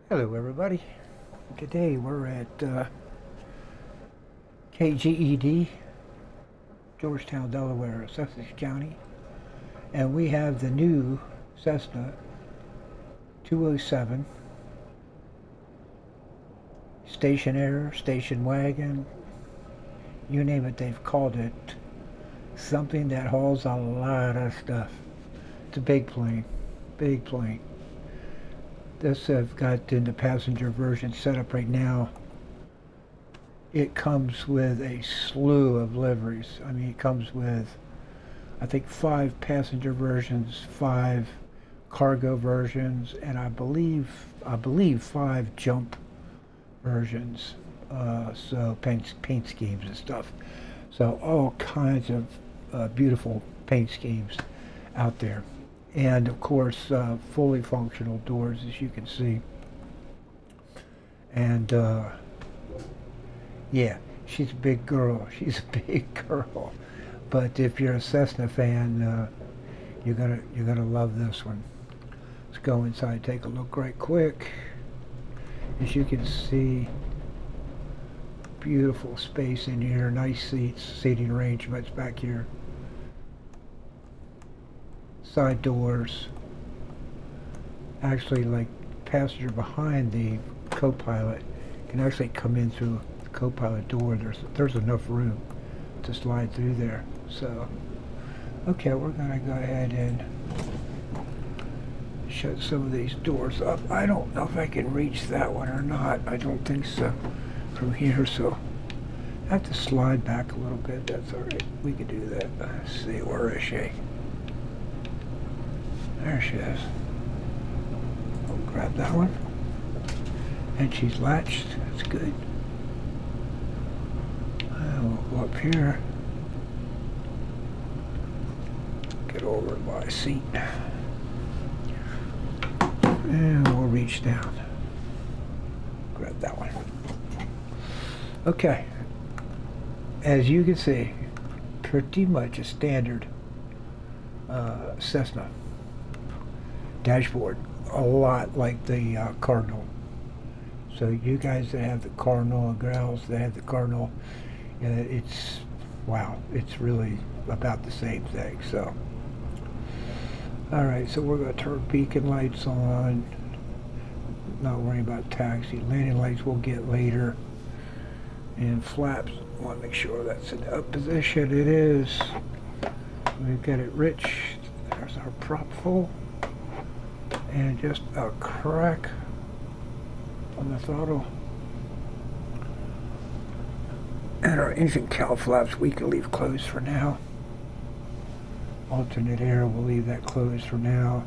Hello everybody. Today we're at KGED, Georgetown, Delaware, Sussex County, and we have the new Cessna 207 station air, station wagon, you name it, they've called it. Something that hauls a lot of stuff. It's a big plane, big plane. This I've got in the passenger version set up right now. It comes with a slew of liveries. I mean, it comes with, I think, 5 passenger versions, 5 cargo versions, and I believe 5 jump versions. So paint schemes and stuff. So all kinds of beautiful paint schemes out there. And of course, fully functional doors, as you can see. And yeah, she's a big girl. She's a big girl. But if you're a Cessna fan, you're gonna love this one. Let's go inside, take a look right quick. As you can see, beautiful space in here. Nice seats, seating arrangements back here. Side doors. Actually, like, passenger behind the co-pilot can actually come in through the co-pilot door. There's enough room to slide through there. So, okay, we're gonna go ahead and shut some of these doors up. I don't know if I can reach that one or not. I don't think so from here, so I have to slide back a little bit. That's all right. We can do that. Let's see, where is she? There she is. I'll grab that one. And she's latched. That's good. And we'll go up here. Get over to my seat. And we'll reach down. Grab that one. Okay. As you can see, pretty much a standard Cessna dashboard, a lot like the Cardinal. So you guys that have the Cardinal and gals that have the Cardinal, it's, wow, it's really about the same thing. So, all right, so we're going to turn beacon lights on. Not worrying about taxi. Landing lights we'll get later. And flaps, I want to make sure that's in up position. It is. We've got it rich. There's our prop full. And just a crack on the throttle. And our engine cowl flaps we can leave closed for now. Alternate air, we'll leave that closed for now.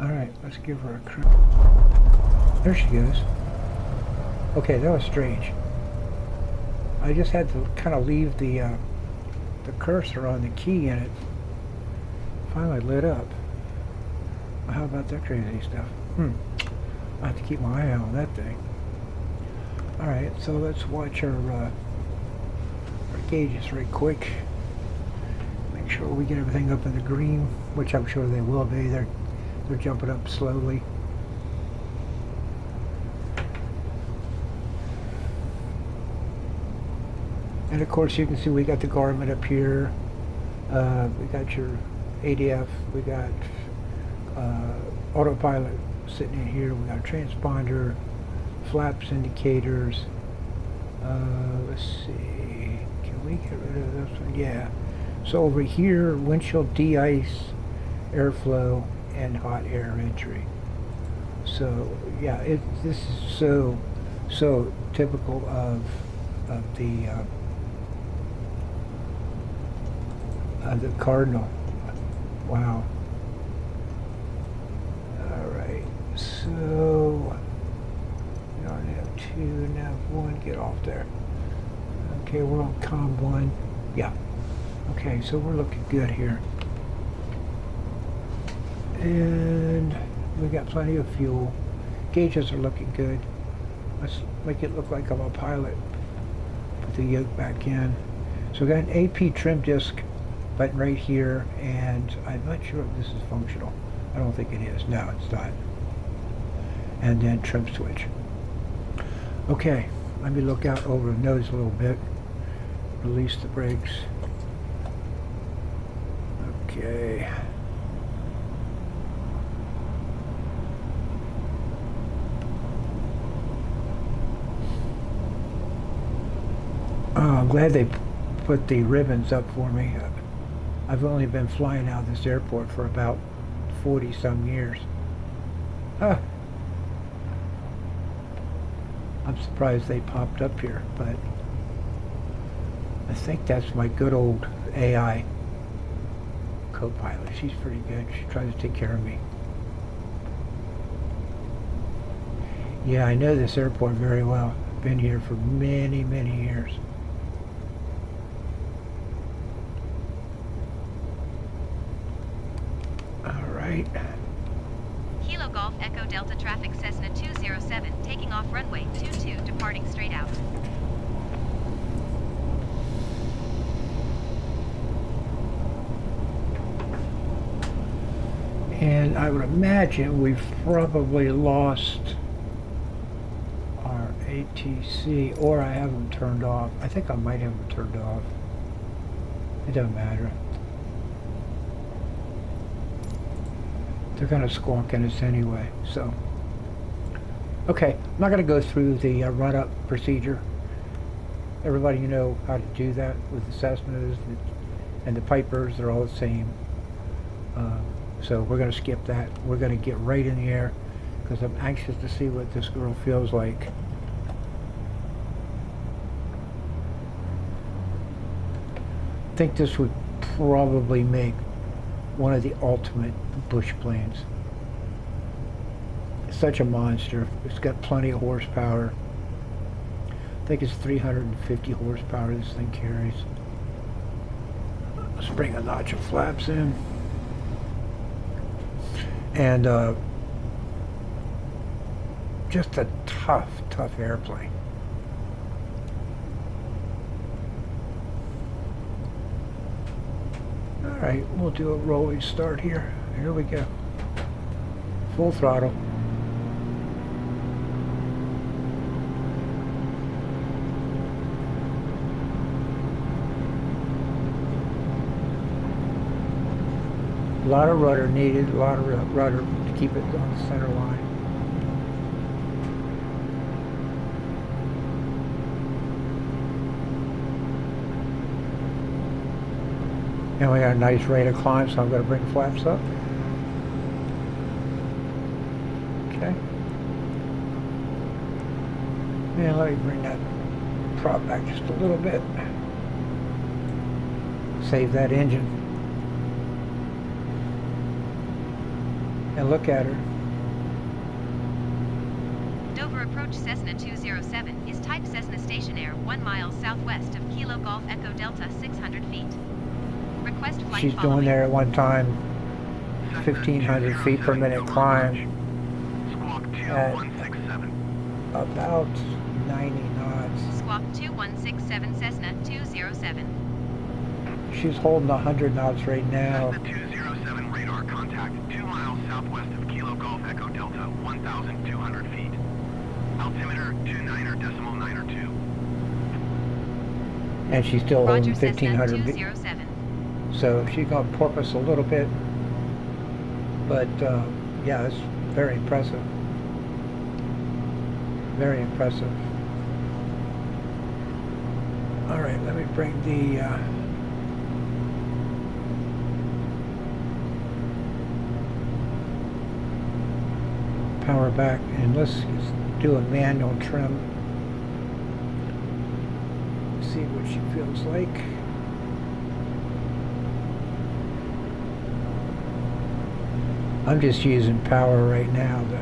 Alright, let's give her a crack. There she goes. Okay, that was strange. I just had to kind of leave the cursor on the key and it finally lit up. How about that crazy stuff? I have to keep my eye on that thing. Alright, so let's watch our gauges right quick. Make sure we get everything up in the green, which I'm sure they will be. They're jumping up slowly. And of course you can see we got the Garmin up here. We got your ADF, we got autopilot sitting in here. We got a transponder, flaps indicators. Let's see, can we get rid of this one? Yeah. So over here, windshield de-ice, airflow, and hot air entry. So yeah, this is so typical of the Cardinal. Wow. So, we already have 2, nav 1, get off there. Okay, we're on com 1. Yeah. Okay, so we're looking good here. And we got plenty of fuel. Gauges are looking good. Let's make it look like I'm a pilot. Put the yoke back in. So we got an AP trim disc button right here, and I'm not sure if this is functional. I don't think it is. No, it's not. and then trim switch. Okay, let me look out over the nose a little bit. Release the brakes. Okay. Oh, I'm glad they put the ribbons up for me. I've only been flying out of this airport for about 40 some years. Ah, I'm surprised they popped up here, but I think that's my good old AI co-pilot. She's pretty good. She tries to take care of me. Yeah, I know this airport very well. Been here for many, many years. All right. Kilo Golf Echo Delta traffic Cessna 207 taking off runway 22 departing straight out. And I would imagine we've probably lost our ATC, or I have them turned off. I think I might have them turned off. It doesn't matter. They're going to squawk at us anyway, so. Okay, I'm not going to go through the run-up procedure. Everybody know how to do that with the Cessnas and the Pipers. They're all the same. So we're going to skip that. We're going to get right in the air because I'm anxious to see what this girl feels like. I think this would probably make one of the ultimate bush planes. It's such a monster. It's got plenty of horsepower. I think it's 350 horsepower this thing carries. Let's bring a notch of flaps in. And just a tough airplane. All right, we'll do a rolling start here. Here we go. Full throttle. A lot of rudder needed, a lot of rudder to keep it on the center line. And we got a nice rate of climb, so I'm going to bring flaps up. Okay. And let me bring that prop back just a little bit. Save that engine. And look at her. Dover approach Cessna 207 is type Cessna stationaire 1 mile southwest of Kilo Golf Echo Delta 600 feet. Request flight She's following. doing there at one time 1,500 feet per minute climb at about 90 knots. Squawk 2167 Cessna 207. She's holding 100 knots right now. Cessna 207 radar contact 2 miles southwest of Kilo Golf Echo Delta 1,200 feet. Altimeter 29.902. And she's still holding Roger, Cessna 1,500 feet. 207. So she's going to porpoise a little bit. But yeah, it's very impressive. Very impressive. All right, let me bring the power back, and let's do a manual trim. See what she feels like. I'm just using power right now to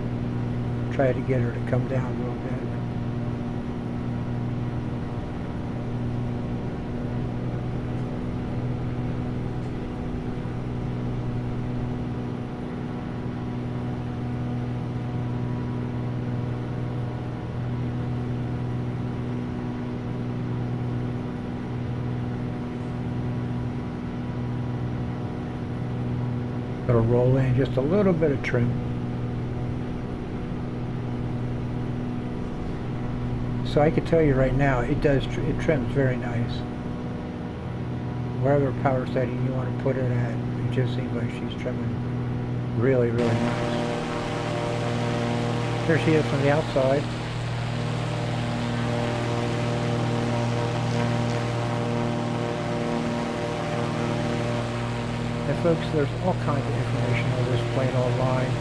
try to get her to come down a little bit. Gonna roll in just a little bit of trim. So I can tell you right now, it trims very nice. Whatever power setting you want to put it at, it just seems like she's trimming really, really nice. Here she is from the outside. And folks, there's all kinds of information on this plane online.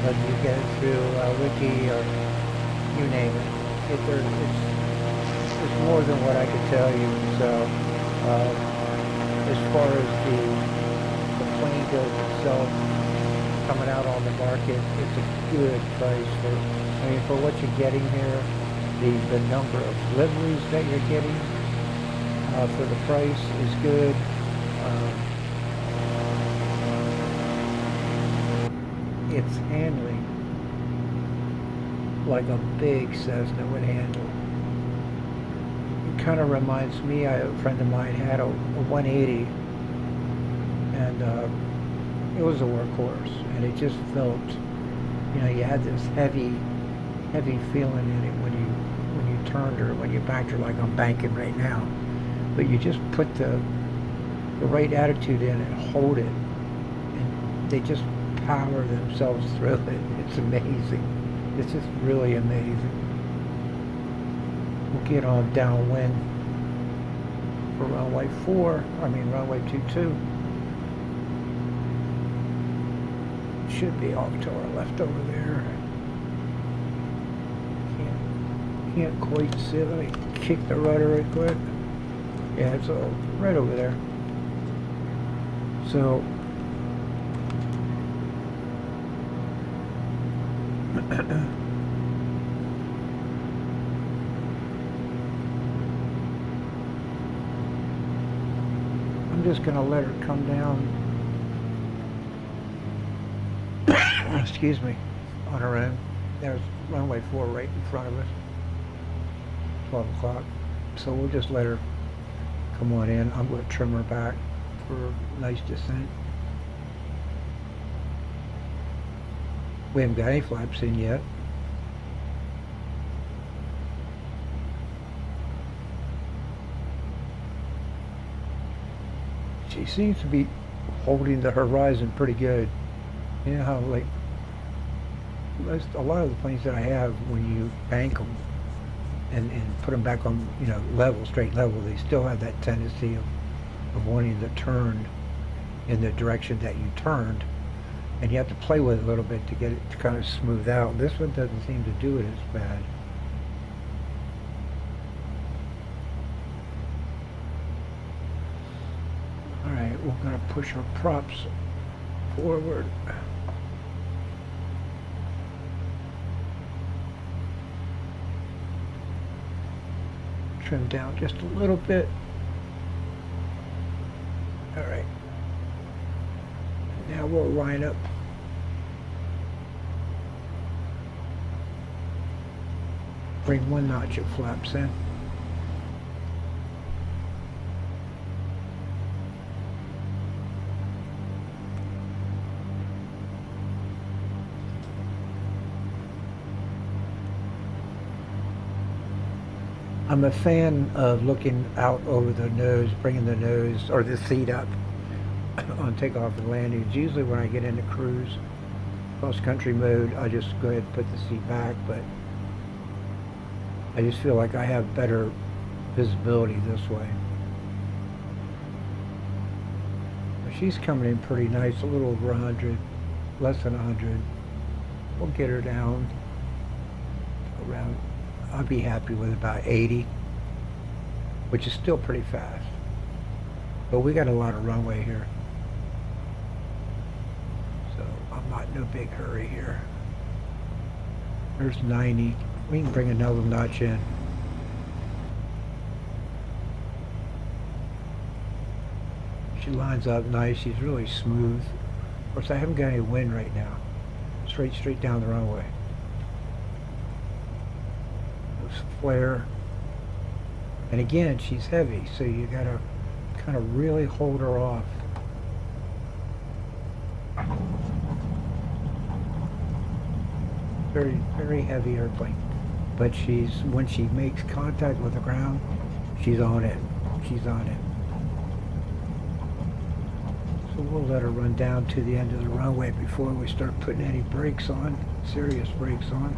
Whether you get it through Wiki or you name it. It's more than what I could tell you. So as far as the plane goes itself, coming out on the market, it's a good price for what you're getting here. The number of liveries that you're getting for the price is good. It's handling like a big Cessna would handle. It kind of reminds me, a friend of mine had a 180, and it was a workhorse, and it just felt, you had this heavy feeling in it when you turned her, when you banked her, like I'm banking right now. But you just put the right attitude in and hold it, and they just power themselves through it. It's amazing. It's just really amazing. We'll get on downwind for runway 22. Should be off to our left over there. Can't quite see it. Let me kick the rudder right quick. Yeah, it's right over there. So I'm just going to let her come down, excuse me, on her own. There's runway 4 right in front of us, 12 o'clock. So we'll just let her come on in. I'm going to trim her back for a nice descent. We haven't got any flaps in yet. She seems to be holding the horizon pretty good. You know how, like, a lot of the planes that I have, when you bank them and put them back on, level, straight level, they still have that tendency of wanting to turn in the direction that you turned. And you have to play with it a little bit to get it to kind of smooth out. This one doesn't seem to do it as bad. Alright, we're going to push our props forward. Trim down just a little bit. Alright. Now we'll line up. Bring one notch of flaps in. I'm a fan of looking out over the nose, bringing the nose or the seat up on takeoff and landings. Usually when I get into cruise, cross-country mode, I just go ahead and put the seat back, but I just feel like I have better visibility this way. She's coming in pretty nice, a little over 100, less than 100. We'll get her down around, I'll be happy with about 80, which is still pretty fast. But we got a lot of runway here. So I'm not in no big hurry here. There's 90. We can bring another notch in. She lines up nice. She's really smooth. Of course, I haven't got any wind right now. Straight down the runway. There's flare. And again, she's heavy, so you gotta kind of really hold her off. Very, very heavy airplane. But when she makes contact with the ground, she's on it. She's on it. So we'll let her run down to the end of the runway before we start putting any brakes on, serious brakes on.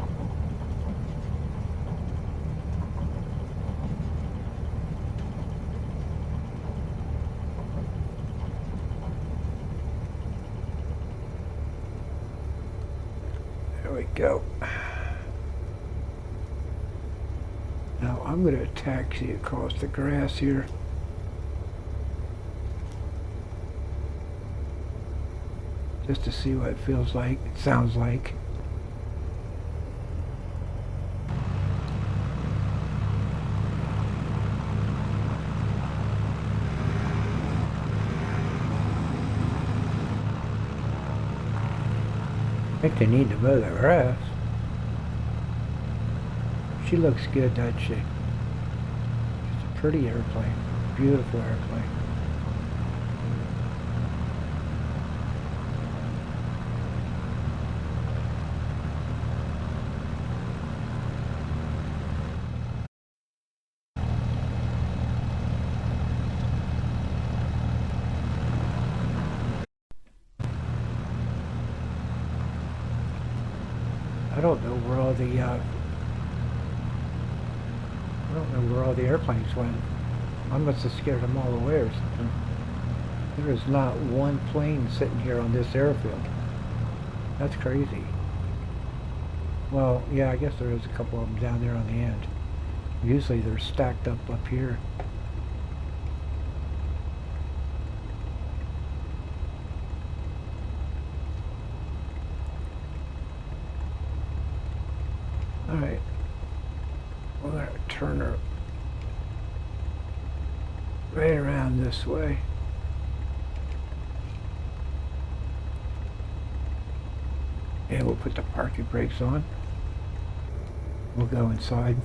There we go. Now I'm going to taxi across the grass here. Just to see what it feels like, it sounds like. I think they need to mow the grass. She looks good, doesn't she? It's a pretty airplane, beautiful airplane. I don't know where all the airplanes went. I must have scared them all away or something. There is not one plane sitting here on this airfield. That's crazy. Well, yeah, I guess there is a couple of them down there on the end. Usually they're stacked up here. Alright, we're going to turn her right around this way. And we'll put the parking brakes on. We'll go inside.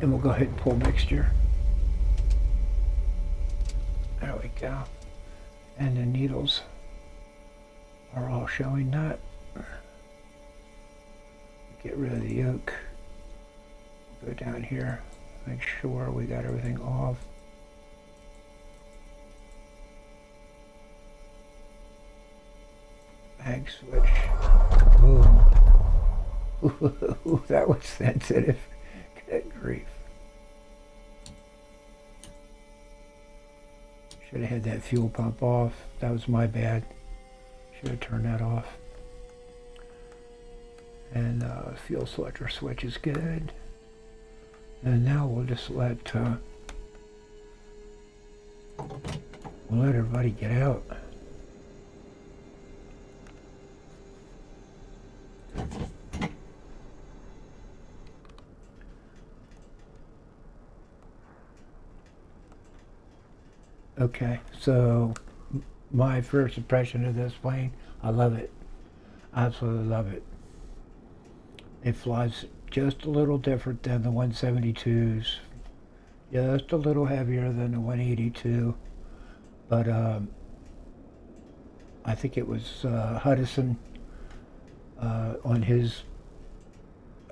And we'll go ahead and pull mixture. There we go. And the needles are all showing that. Get rid of the yoke. Go down here. Make sure we got everything off. Mag switch. Boom. Ooh, that was sensitive. Good grief. Should have had that fuel pump off. That was my bad. Should have turned that off. And fuel selector switch is good. And now we'll just let everybody get out. Okay, so my first impression of this plane, I love it. Absolutely love it. It flies just a little different than the 172s. Just a little heavier than the 182. But I think it was Hudson on his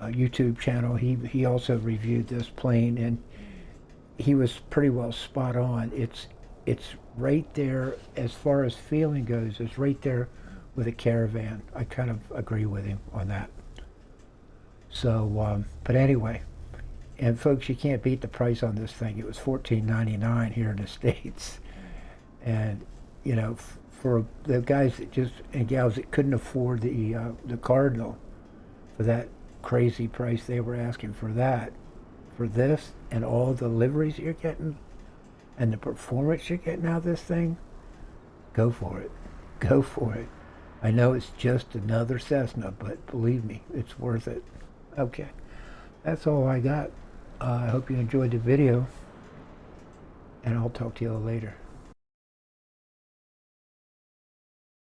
YouTube channel. He also reviewed this plane, and he was pretty well spot on. It's right there as far as feeling goes. It's right there with a Caravan. I kind of agree with him on that. So, but anyway, and folks, you can't beat the price on this thing. It was $14.99 here in the States, and you know, for the guys that and gals that couldn't afford the Cardinal for that crazy price they were asking for that, for this and all the liveries you're getting and the performance you're getting out of this thing, go for it. Go for it. I know it's just another Cessna, but believe me, it's worth it. Okay, that's all I got. I hope you enjoyed the video, and I'll talk to you later.